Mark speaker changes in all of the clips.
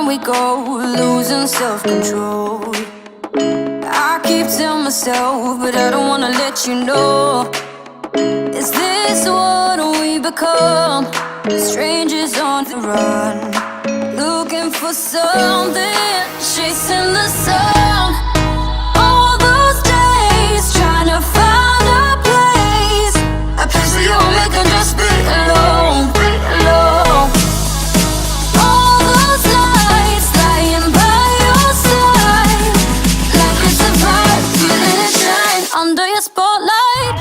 Speaker 1: we go, losing self-control. I keep telling myself, but I don't wanna let you know. Is this what we become? Strangers on the run, looking for something, chasing the sun. All those days, trying to find a place where you'll make us just be alone, alone. All those nights, lying by your side, like it's a vibe, feeling it shine under your spotlight.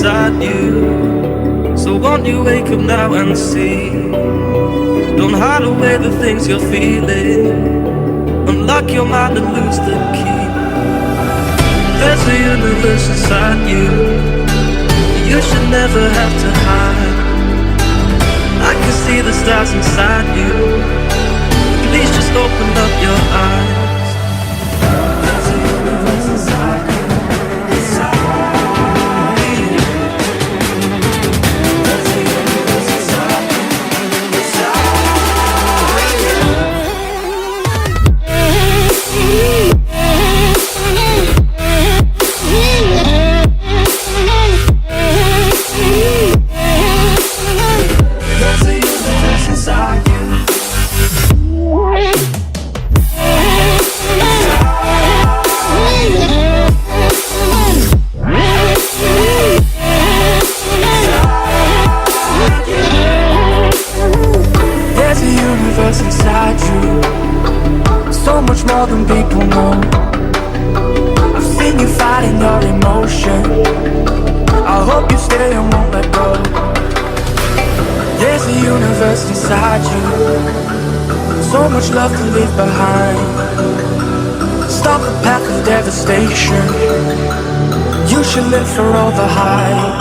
Speaker 2: inside you. So won't you wake up now and see? Don't hide away the things you're feeling. Unlock your mind and lose the key. There's a universe inside you. You should never have to hide. I can see the stars inside you. Please just open up your eyes. There's a universe inside you. Inside you, so much more than people know. I've seen you fighting your emotion. I hope you stay and won't let go. There's a universe inside you, so much love to leave behind. Stop the path of devastation. You should live for all the hype.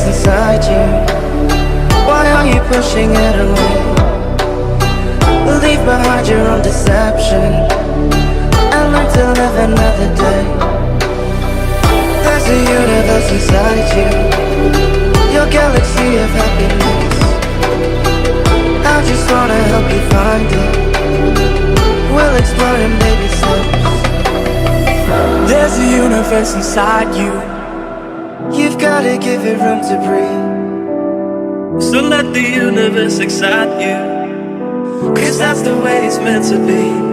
Speaker 2: Inside you, why are you pushing it away? Leave behind your own deception and learn to live another day. There's a universe inside you, your galaxy of happiness. I just wanna help you find it. We'll explore in baby steps. There's a universe inside you. You've gotta give it room to breathe. So let the universe excite you, 'cause that's the way it's meant to be.